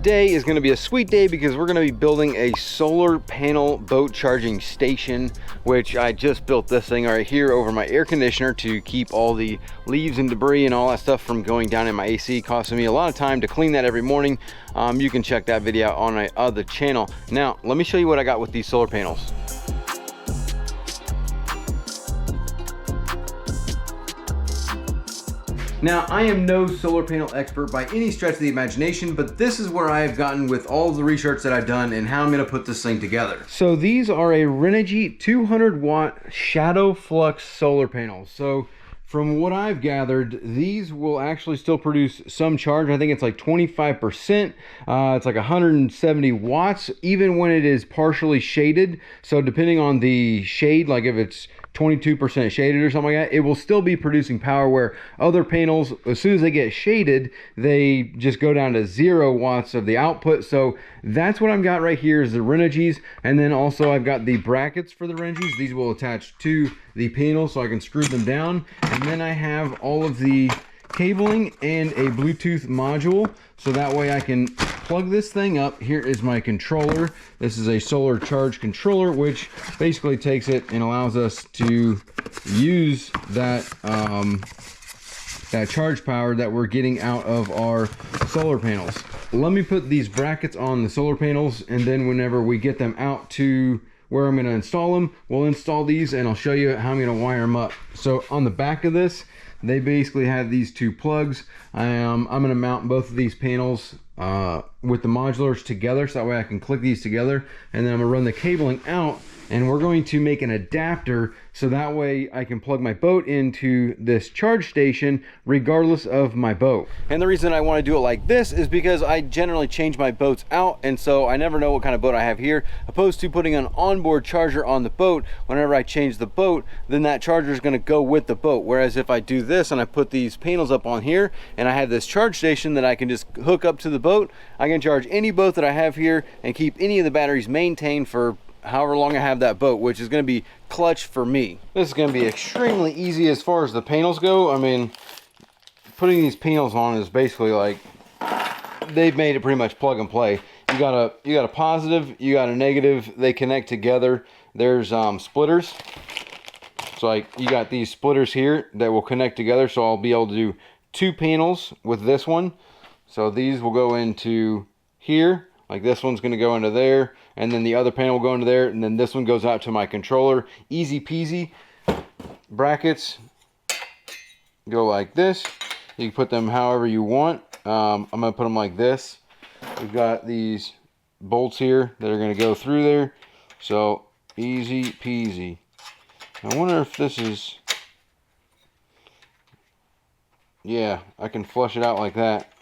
today is going to be a sweet day because we're going to be building a solar panel boat charging station, which I just built this thing right here over my air conditioner to keep all the leaves and debris and all that stuff from going down in my AC, costing me a lot of time to clean that every morning. You can check that video out on my other channel. Now, let me show you what I got with these solar panels. Now, I am no solar panel expert by any stretch of the imagination, but this is where I've gotten with all of the research that I've done and how I'm going to put this thing together. So these are a Renogy 200 watt shadow flux solar panels. So from what I've gathered, these will actually still produce some charge. I think it's like 25%. It's like 170 watts, even when it is partially shaded. So depending on the shade, like if it's 22% shaded or something like that, it will still be producing power, where other panels, as soon as they get shaded, they just go down to 0 watts of the output. So that's what I've got right here is the Renogys. And then also I've got the brackets for the Renogys. These will attach to the panels so I can screw them down. And then I have all of the cabling and a Bluetooth module, so that way I can plug this thing up. Here is my controller. This is a solar charge controller, which basically takes it and allows us to use that that charge power that we're getting out of our solar panels. Let me put these brackets on the solar panels, and then whenever we get them out to where I'm going to install them, we'll install these and I'll show you how I'm going to wire them up. So on the back of this, they basically have these two plugs. I'm going to mount both of these panels with the modulars together, so that way I can click these together, and then I'm going to run the cabling out, and we're going to make an adapter so that way I can plug my boat into this charge station regardless of my boat. And the reason I want to do it like this is because I generally change my boats out, and so I never know what kind of boat I have here, opposed to putting an onboard charger on the boat. Whenever I change the boat, then that charger is going to go with the boat. Whereas if I do this and I put these panels up on here and I have this charge station that I can just hook up to the boat, I can charge any boat that I have here and keep any of the batteries maintained for however long I have that boat, which is going to be clutch for me. This is going to be extremely easy as far as the panels go. I mean, putting these panels on is basically like, they've made it pretty much plug and play. You got a positive, you got a negative, they connect together. There's splitters. So like you got these splitters here that will connect together, so I'll be able to do 2 panels with this one. So these will go into here, like this one's going to go into there, and then the other panel will go into there, and then this one goes out to my controller. Easy peasy. Brackets go like this. You can put them however you want. I'm going to put them like this. We've got these bolts here that are going to go through there. So easy peasy. I wonder if this is... Yeah, I can flush it out like that.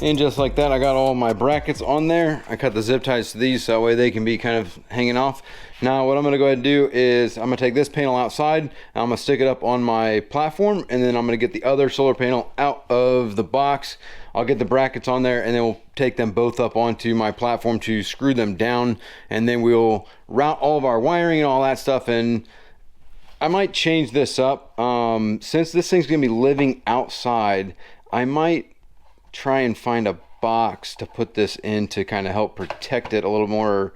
And just like that, I got all my brackets on there. I cut the zip ties to these so that way they can be kind of hanging off. Now what I'm going to go ahead and do is I'm going to take this panel outside, and I'm going to stick it up on my platform, and then I'm going to get the other solar panel out of the box. I'll get the brackets on there, and then we'll take them both up onto my platform to screw them down, and then we'll route all of our wiring and all that stuff. And I might change this up. Since this thing's going to be living outside, I might try and find a box to put this in to kind of help protect it a little more.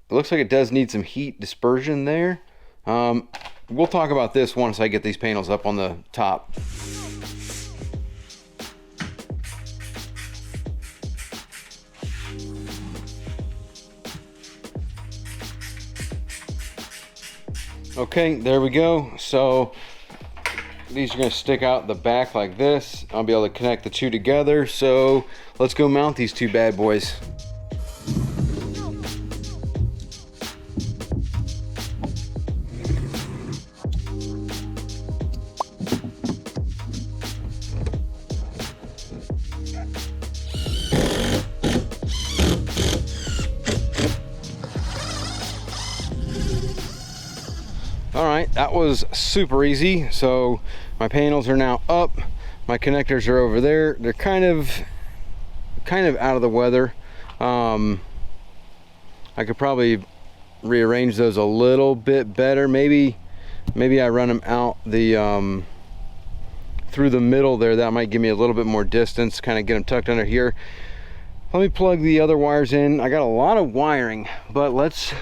It looks like it does need some heat dispersion there. We'll talk about this once I get these panels up on the top. Okay, there we go. So these are going to stick out the back like this. I'll be able to connect the two together. So let's go mount these two bad boys. All right, that was super easy. So my panels are now up, my connectors are over there. They're kind of out of the weather. I could probably rearrange those a little bit better. Maybe I run them out the through the middle there. That might give me a little bit more distance, kind of get them tucked under here. Let me plug the other wires in. I got a lot of wiring, but let's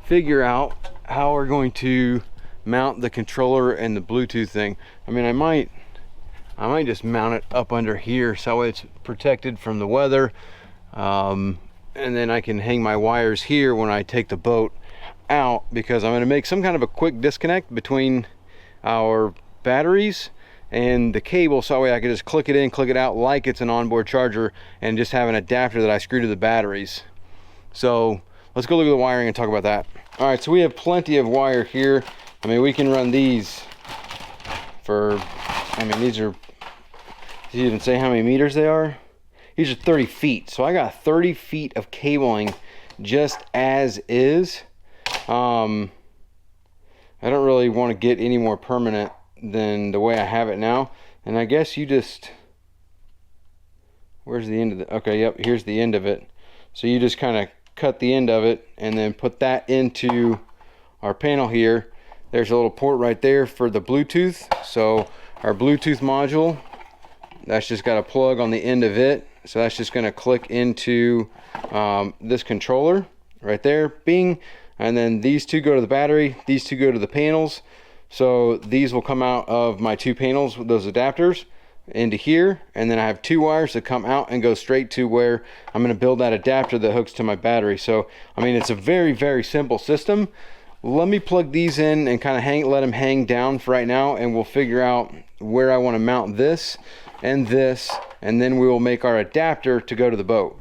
figure out how we're going to mount the controller and the Bluetooth thing. I mean, I might just mount it up under here so it's protected from the weather, and then I can hang my wires here when I take the boat out, because I'm going to make some kind of a quick disconnect between our batteries and the cable, so that way I can just click it in, click it out like it's an onboard charger, and just have an adapter that I screw to the batteries. So let's go look at the wiring and talk about that. All right, so we have plenty of wire here. I mean, we can run these for, I mean, these are, does it even say how many meters they are? These are 30 feet. So I got 30 feet of cabling just as is. I don't really want to get any more permanent than the way I have it now. And I guess you just, where's the end of the, okay, yep, here's the end of it. So you just kind of cut the end of it and then put that into our panel here. There's a little port right there for the Bluetooth. So our Bluetooth module, that's just got a plug on the end of it. So that's just going to click into this controller right there, bing. And then these two go to the battery, these two go to the panels. So these will come out of my two panels with those adapters into here, and then I have two wires that come out and go straight to where I'm going to build that adapter that hooks to my battery. So I mean, it's a very, very simple system. Let me plug these in and kind of let them hang down for right now, and we'll figure out where I want to mount this, and then we will make our adapter to go to the boat.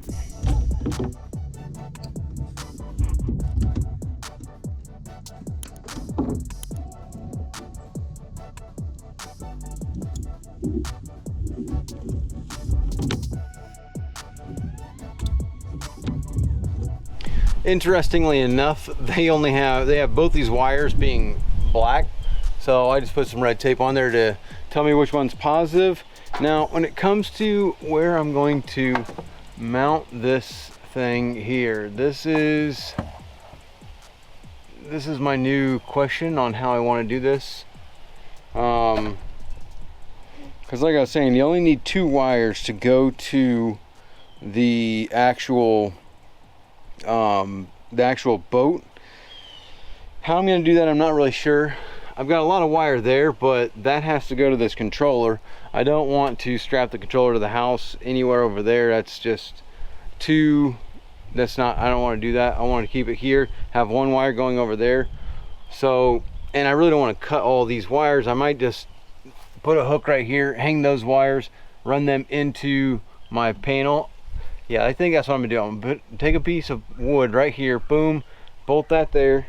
Interestingly enough, they have both these wires being black, so I just put some red tape on there to tell me which one's positive. Now when it comes to where I'm going to mount this thing here, this is my new question on how I want to do this, because like I was saying, you only need two wires to go to the actual boat. How I'm going to do that, I'm not really sure. I've got a lot of wire there, but that has to go to this controller. I don't want to strap the controller to the house anywhere over there. That's just too, I don't want to do that. I want to keep it here, have one wire going over there. So, and I really don't want to cut all these wires. I might just put a hook right here, hang those wires, run them into my panel. Yeah, I think that's what I'm gonna do. I'm gonna take a piece of wood right here, boom, bolt that there,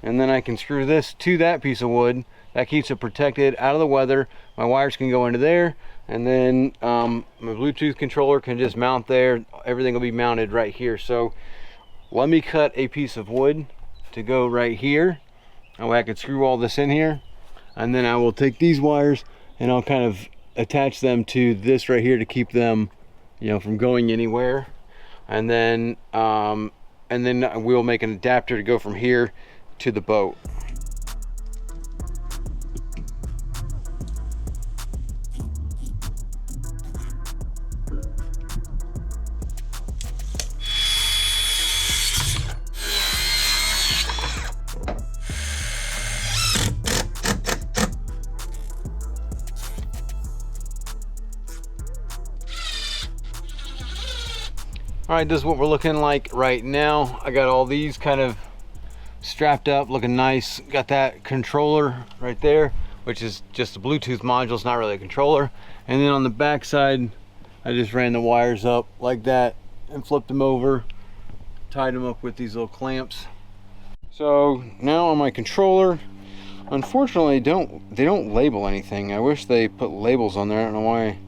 and then I can screw this to that piece of wood. That keeps it protected out of the weather. My wires can go into there, and then my Bluetooth controller can just mount there. Everything will be mounted right here. So let me cut a piece of wood to go right here. That way I can screw all this in here, and then I will take these wires and I'll kind of attach them to this right here to keep them, you know, from going anywhere. And then we'll make an adapter to go from here to the boat. All right, this is what we're looking like right now. I got all these kind of strapped up, looking nice. Got that controller right there, which is just a Bluetooth module. It's not really a controller. And then on the back side, I just ran the wires up like that and flipped them over, tied them up with these little clamps. So now on my controller, unfortunately, they don't label anything. I wish they put labels on there. I don't know why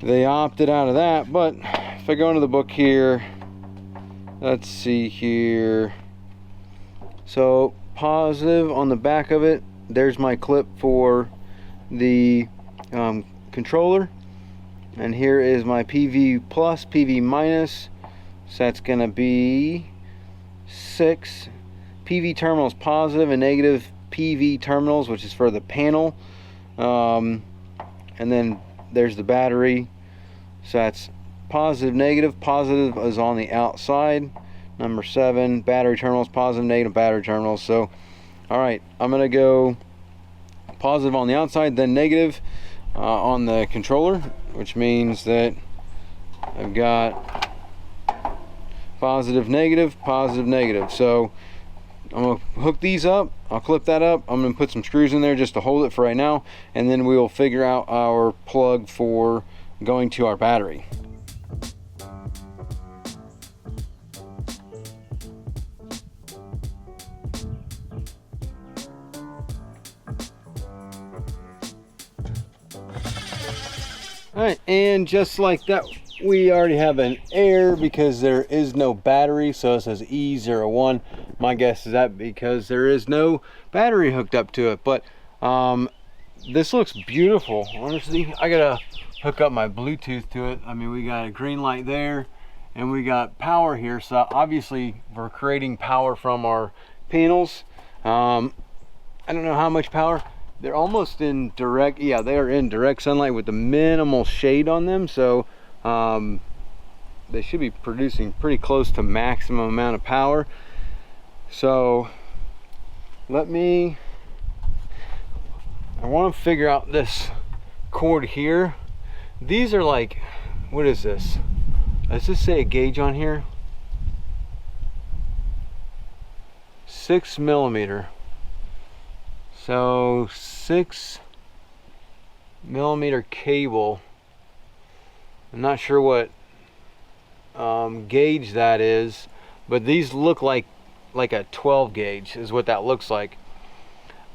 they opted out of that, but if I go into the book here, let's see here. So positive on the back of it, there's my clip for the controller, and here is my PV plus, PV minus. So that's gonna be 6 PV terminals, positive and negative PV terminals, which is for the panel. And then there's the battery. So that's positive, negative. Positive is on the outside. Number 7, battery terminals, positive, negative battery terminals. So, all right, I'm gonna go positive on the outside, then negative on the controller, which means that I've got positive, negative, positive, negative. So I'm gonna hook these up. I'll clip that up. I'm gonna put some screws in there just to hold it for right now, and then we will figure out our plug for going to our battery. All right, and just like that, we already have an error because there is no battery, so it says E01. My guess is that because there is no battery hooked up to it. But this looks beautiful, honestly. I gotta hook up my Bluetooth to it. I mean, we got a green light there, and we got power here. So obviously, we're creating power from our panels. I don't know how much power. They're almost in direct, yeah, they are in direct sunlight with the minimal shade on them. So they should be producing pretty close to maximum amount of power. So I want to figure out this cord here. These are like, what is this? Does this say a gauge on here? 6 millimeter. So 6 millimeter cable. I'm not sure what gauge that is, but these look like a 12 gauge is what that looks like.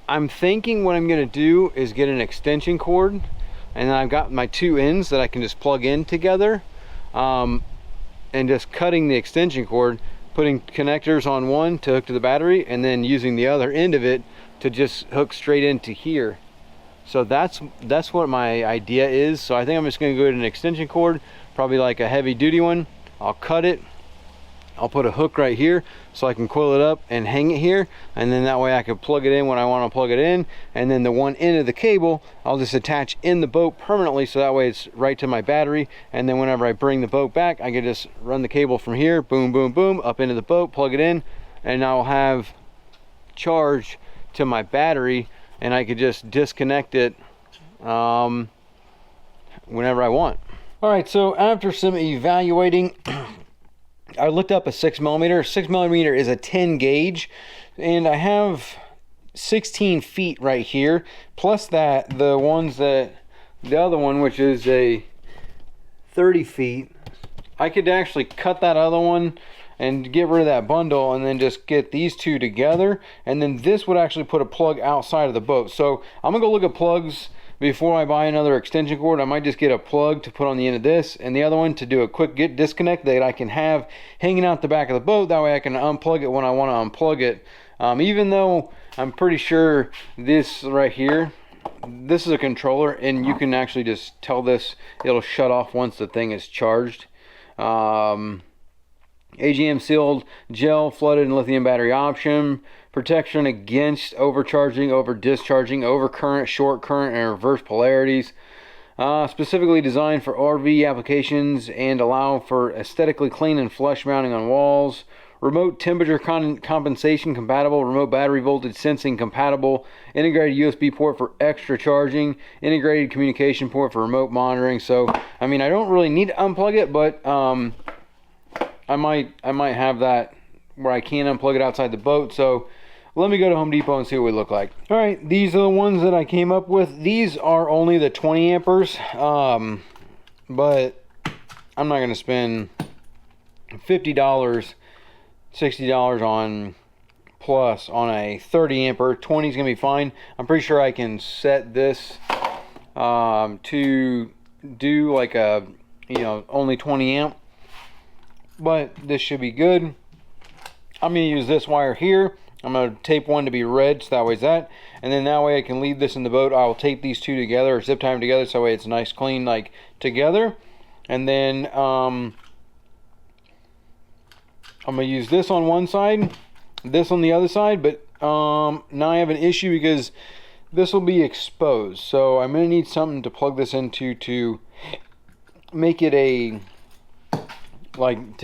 I'm thinking what I'm going to do is get an extension cord, and then I've got my 2 ends that I can just plug in together, and just cutting the extension cord, putting connectors on one to hook to the battery, and then using the other end of it to just hook straight into here. So that's what my idea is. So I think I'm just going to go to an extension cord, probably like a heavy duty one. I'll cut it. I'll put a hook right here so I can coil it up and hang it here, and then that way I can plug it in when I want to plug it in, and then the one end of the cable I'll just attach in the boat permanently, so that way it's right to my battery, and then whenever I bring the boat back, I can just run the cable from here, boom, boom, boom, up into the boat, plug it in, and I'll have charge to my battery, and I could just disconnect it whenever I want. All right, so after some evaluating, I looked up a 6 millimeter. 6 millimeter is a 10 gauge, and I have 16 feet right here, plus the other one, which is a 30 feet. I could actually cut that other one and get rid of that bundle, and then just get these two together, and then this would actually put a plug outside of the boat. So I'm gonna go look at plugs before I buy another extension cord. I might just get a plug to put on the end of this, and the other one to do a quick disconnect that I can have hanging out the back of the boat. That way I can unplug it when I want to unplug it. Even though I'm pretty sure this right here, this is a controller, and you can actually just tell this, it'll shut off once the thing is charged. AGM sealed gel, flooded and lithium battery option, protection against overcharging, over discharging, overcurrent, short current, and reverse polarities. Specifically designed for RV applications and allow for aesthetically clean and flush mounting on walls. Remote temperature compensation compatible, remote battery voltage sensing compatible, integrated USB port for extra charging, integrated communication port for remote monitoring. So, I mean, I don't really need to unplug it, but I might have that where I can unplug it outside the boat. So let me go to Home Depot and see what we look like. All right, these are the ones that I came up with. These are only the 20 amperes, but I'm not going to spend $50, $60 on plus on a 30 ampere. 20 is going to be fine. I'm pretty sure I can set this to do like a, only 20 amp. But this should be good. I'm going to use this wire here. I'm going to tape one to be red, so that way it's that. And then that way I can leave this in the boat. I will tape these two together, or zip tie them together, so that way it's nice, clean, like together. And then I'll I'm gonna use this on one side, this on the other side, but now I have an issue because this will be exposed. So I'm gonna need something to plug this into to make it to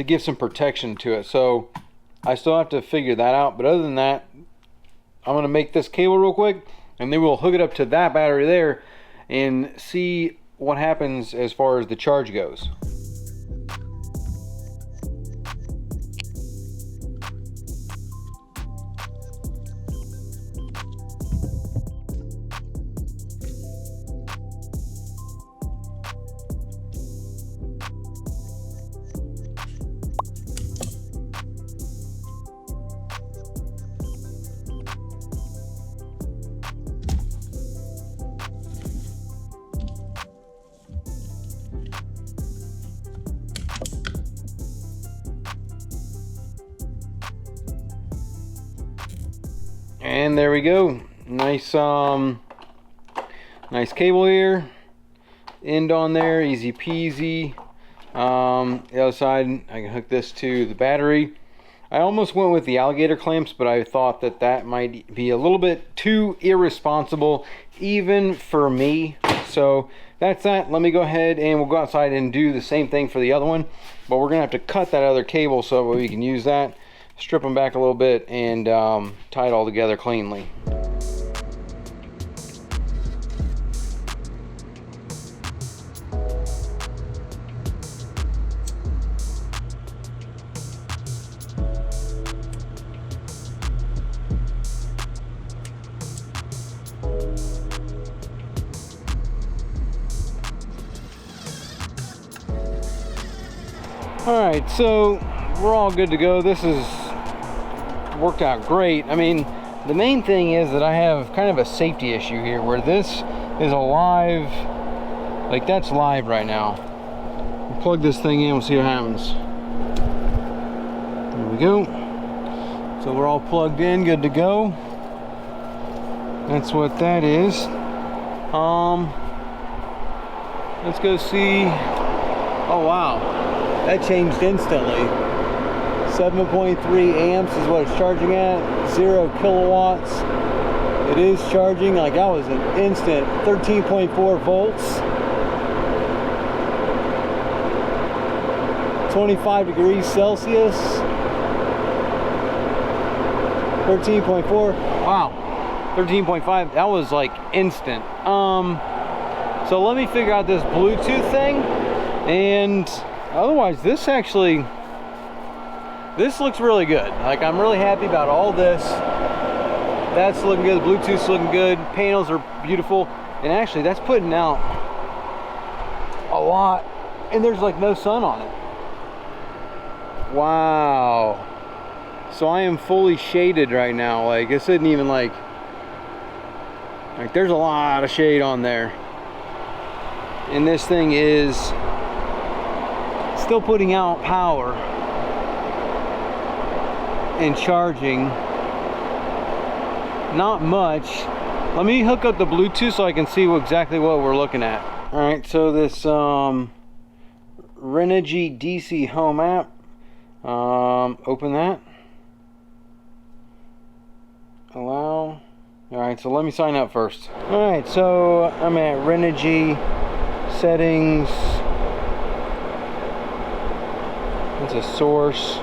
give some protection to it. So I still have to figure that out, but other than that, I'm gonna make this cable real quick, and then we'll hook it up to that battery there and see what happens as far as the charge goes. And there we go. Nice nice cable here. End on there, easy peasy. The other side, I can hook this to the battery. I almost went with the alligator clamps, but I thought that that might be a little bit too irresponsible, even for me. So that's that. Let me go ahead and we'll go outside and do the same thing for the other one. But we're gonna have to cut that other cable so we can use that. Strip them back a little bit and tie it all together cleanly. All right, so we're all good to go. This is worked out great. I mean, the main thing is that I have kind of a safety issue here where this is a live, like that's live right now. We'll plug this thing in, we'll see what happens. There we go. So we're all plugged in, good to go. That's what that is. Let's go see. Oh wow, that changed instantly. 7.3 amps is what it's charging at, 0 kilowatts. It is charging, like that was an instant. 13.4 volts. 25 degrees Celsius. 13.4, wow, 13.5, that was like instant. So let me figure out this Bluetooth thing, and otherwise this actually, this looks really good. Like, I'm really happy about all this. That's looking good, Bluetooth's looking good, panels are beautiful, and actually that's putting out a lot, and there's like no sun on it. Wow. So I am fully shaded right now. Like, this isn't even like there's a lot of shade on there. And this thing is still putting out power and charging. Not much. Let me hook up the Bluetooth so I can see exactly what we're looking at. Alright, so this Renogy DC Home app. Open that. Allow. Alright, so let me sign up first. Alright, so I'm at Renogy settings. It's a source.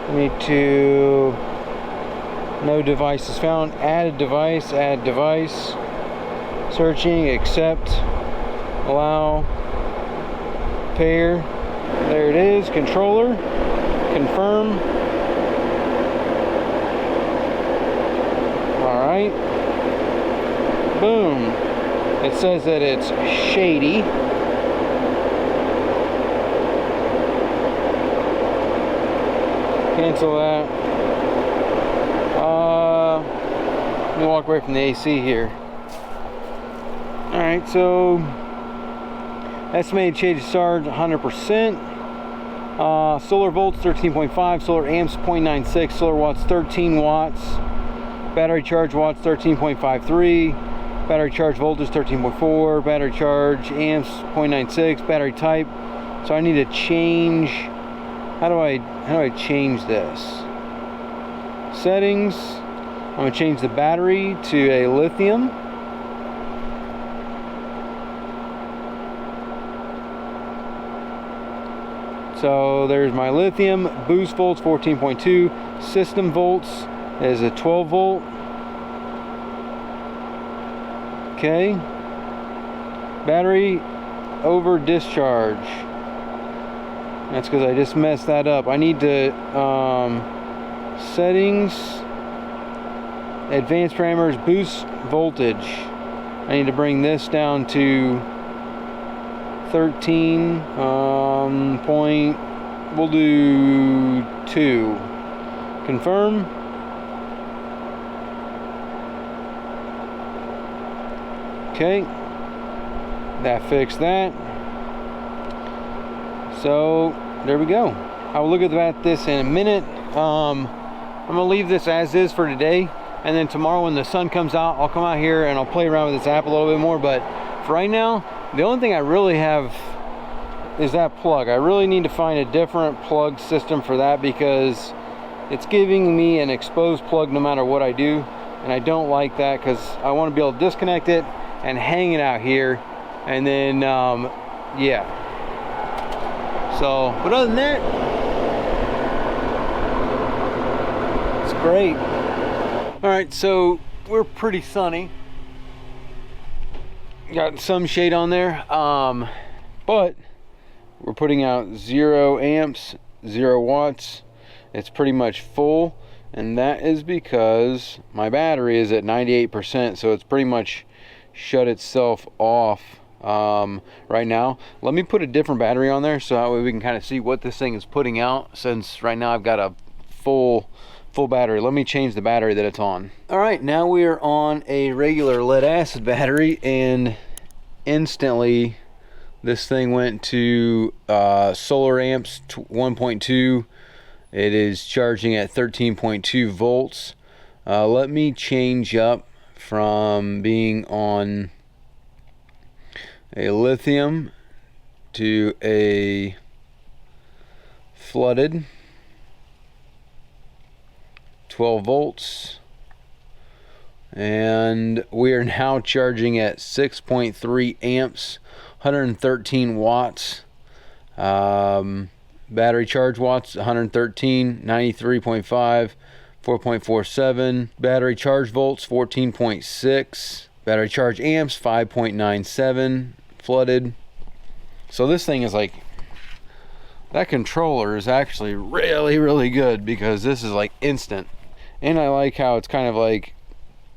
I need to, no devices found, add device, searching, accept, allow, pair, there it is, controller, confirm. Alright, boom, it says that it's shady. Cancel that. Let me walk away from the AC here. Alright, so estimated shade charge 100%. Solar volts 13.5, solar amps 0.96, solar watts 13 watts, battery charge watts 13.53, battery charge voltage 13.4, battery charge amps 0.96, battery type. So I need to change how do I change this? Settings. I'm gonna change the battery to a lithium. So there's my lithium. Boost volts 14.2. System volts is a 12 volt. Okay. Battery over discharge. That's because I just messed that up. I need to settings, advanced parameters, boost voltage. I need to bring this down to 13 point. We'll do 2. Confirm. Okay, that fixed that. So there we go. I will look at this in a minute. I'm gonna leave this as is for today, and then tomorrow when the sun comes out, I'll come out here and I'll play around with this app a little bit more. But for right now, the only thing I really have is that plug. I really need to find a different plug system for that, because it's giving me an exposed plug no matter what I do, and I don't like that, because I want to be able to disconnect it and hang it out here, and then yeah. So, but other than that, it's great. All right, so we're pretty sunny. Got some shade on there, but we're putting out 0 amps, 0 watts. It's pretty much full, and that is because my battery is at 98%, so it's pretty much shut itself off right now. Let me put a different battery on there so that way we can kind of see what this thing is putting out, since right now I've got a full battery. Let me change the battery that it's on. All right, now we are on a regular lead acid battery, and instantly this thing went to solar amps 1.2. It is charging at 13.2 volts. Let me change up from being on a lithium to a flooded 12 volts, and we are now charging at 6.3 amps, 113 watts. Battery charge watts 113, 93.5, 4.47. Battery charge volts 14.6. Battery charge amps 5.97. Flooded. So this thing is like, that controller is actually really good, because this is like instant. And I like how it's kind of like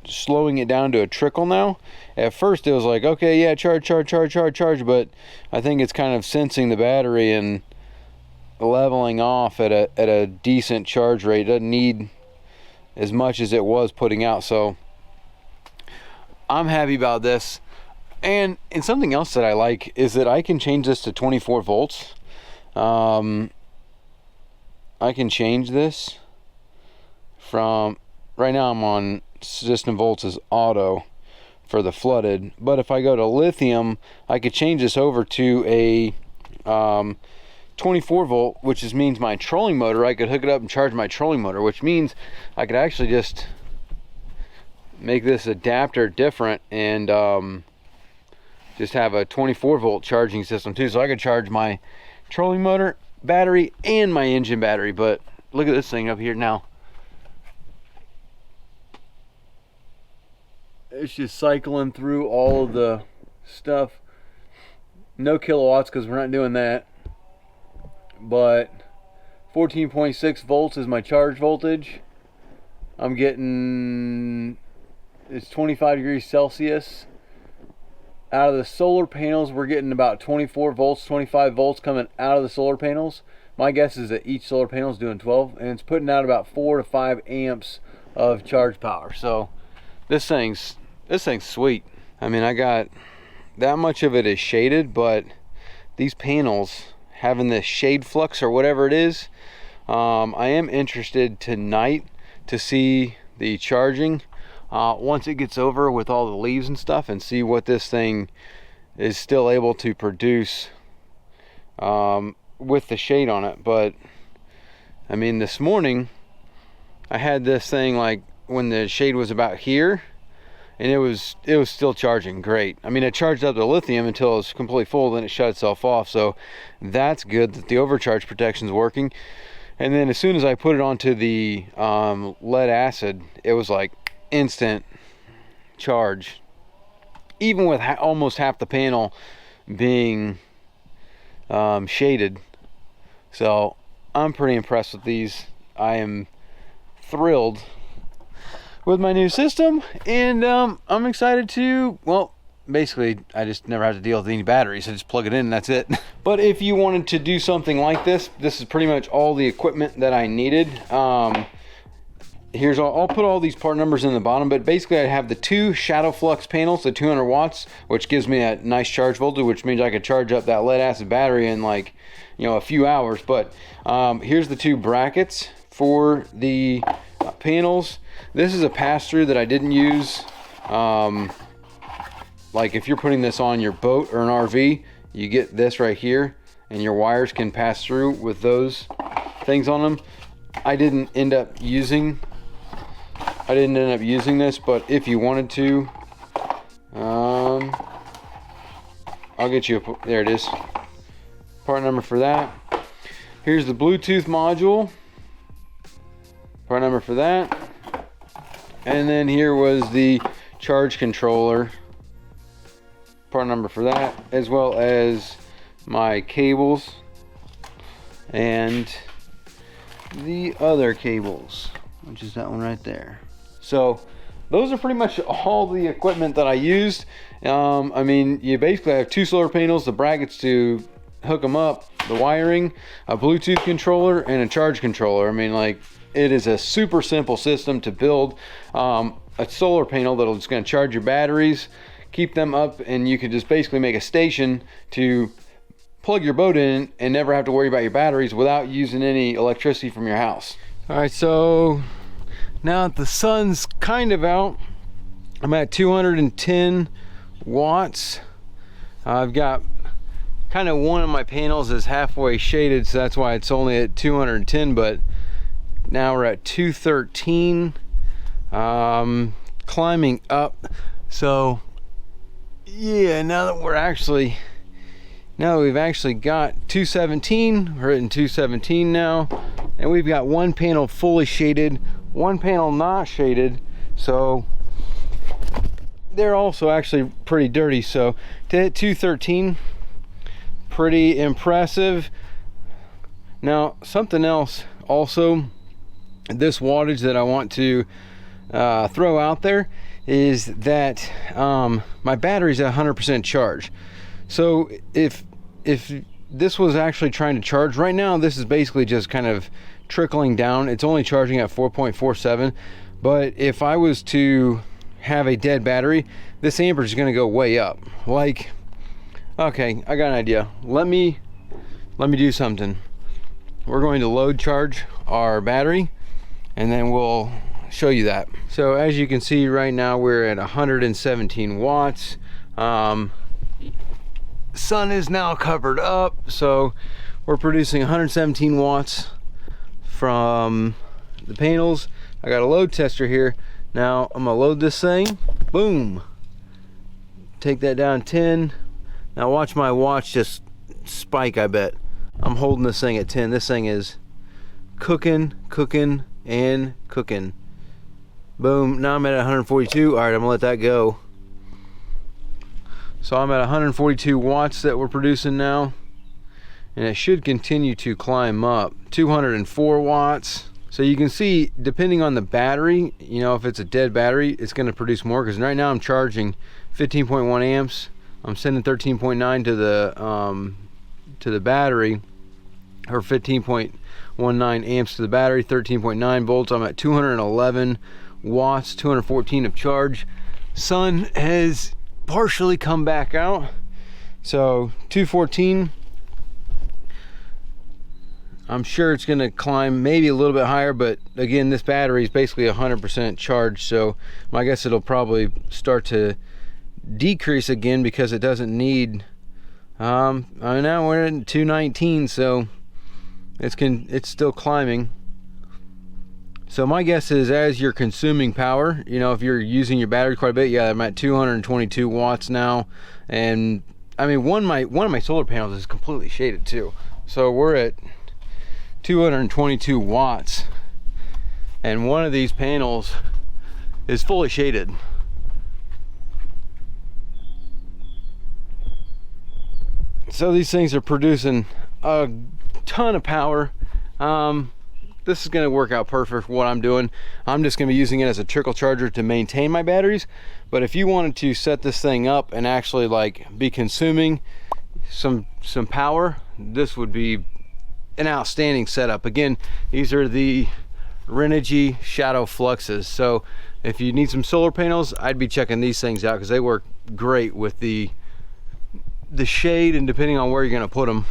slowing it down to a trickle now. At first it was like, okay, yeah, charge, but I think it's kind of sensing the battery and leveling off at a decent charge rate. It doesn't need as much as it was putting out, so I'm happy about this. And something else that I like is that I can change this to 24 volts. I can change this from, right now I'm on system volts as auto for the flooded, but if I go to lithium, I could change this over to a 24 volt, which means my trolling motor, I could hook it up and charge my trolling motor, which means I could actually just make this adapter different and just have a 24 volt charging system too. So I could charge my trolling motor, battery, and my engine battery. But look at this thing up here now. It's just cycling through all of the stuff. No kilowatts because we're not doing that. But 14.6 volts is my charge voltage. I'm getting, it's 25 degrees Celsius. Out of the solar panels, we're getting about 24 volts, 25 volts coming out of the solar panels. My guess is that each solar panel is doing 12, and it's putting out about 4 to 5 amps of charge power. So this thing's sweet. I mean, I got that much of it is shaded, but these panels having this shade flux or whatever it is, I am interested tonight to see the charging once it gets over with all the leaves and stuff, and see what this thing is still able to produce with the shade on it. But I mean, this morning I had this thing like when the shade was about here, and it was still charging great. I mean, it charged up the lithium until it was completely full, then it shut itself off. So that's good that the overcharge protection is working. And then as soon as I put it onto the lead acid, it was like instant charge, even with almost half the panel being shaded. So I'm pretty impressed with these. I am thrilled with my new system, and I'm excited to, well, basically I just never have to deal with any batteries. I just plug it in and that's it. But if you wanted to do something like this, this is pretty much all the equipment that I needed. Here's I'll put all these part numbers in the bottom, but basically I have the 2 shadow flux panels, the 200 watts, which gives me a nice charge voltage, which means I could charge up that lead acid battery in like, you know, a few hours. But here's the 2 brackets for the panels. This is a pass-through that I didn't use. Like if you're putting this on your boat or an RV, you get this right here, and your wires can pass through with those things on them. I didn't end up using this, but if you wanted to, I'll get you there it is, part number for that. Here's the Bluetooth module, part number for that. And then here was the charge controller, part number for that, as well as my cables and the other cables, which is that one right there. So those are pretty much all the equipment that I used. I mean, you basically have 2 solar panels, the brackets to hook them up, the wiring, a Bluetooth controller, and a charge controller. I mean, like, it is a super simple system to build. A solar panel that'll just gonna charge your batteries, keep them up, and you can just basically make a station to plug your boat in and never have to worry about your batteries without using any electricity from your house. All right, so now that the sun's kind of out, I'm at 210 watts. I've got kind of one of my panels is halfway shaded, so that's why it's only at 210, but now we're at 213, climbing up. So yeah, now that we've actually got 217, we're hitting 217 now, and we've got one panel fully shaded, one panel not shaded, so they're also actually pretty dirty. So to hit 213, pretty impressive. Now something else also, this wattage that I want to throw out there is that my battery's at 100% charge. So if this was actually trying to charge right now, this is basically just kind of trickling down. It's only charging at 4.47, but if I was to have a dead battery, this amperage is going to go way up. Like, okay, I got an idea. Let me do something. We're going to load charge our battery, and then we'll show you that. So as you can see right now, we're at 117 watts. Sun is now covered up, so we're producing 117 watts from the panels. I got a load tester here. Now I'm gonna load this thing. Boom. Take that down 10. Now watch my watch just spike. I bet I'm holding this thing at 10. This thing is cooking and cooking. Boom. Now I'm at 142. All right, I'm gonna let that go. So I'm at 142 watts that we're producing now, and it should continue to climb up. 204 watts. So you can see, depending on the battery, you know, if it's a dead battery, it's going to produce more, because right now I'm charging 15.1 amps. I'm sending 13.9 to the battery, or 15.19 amps to the battery, 13.9 volts. I'm at 211 watts, 214 of charge. Sun has partially come back out, so 214. I'm sure it's going to climb maybe a little bit higher, but again, this battery is basically 100% charged, so I guess it'll probably start to decrease again because it doesn't need now we're at 219, so It's still climbing. So my guess is, as you're consuming power, you know, if you're using your battery quite a bit, yeah, I'm at 222 watts now. And I mean, one of my solar panels is completely shaded too. So we're at 222 watts, and one of these panels is fully shaded. So these things are producing a ton of power. This is going to work out perfect for what I'm doing. I'm just going to be using it as a trickle charger to maintain my batteries. But if you wanted to set this thing up and actually like be consuming some power, this would be an outstanding setup. Again, these are the Renogy Shadow Fluxes. So if you need some solar panels, I'd be checking these things out because they work great with the shade, and depending on where you're going to put them.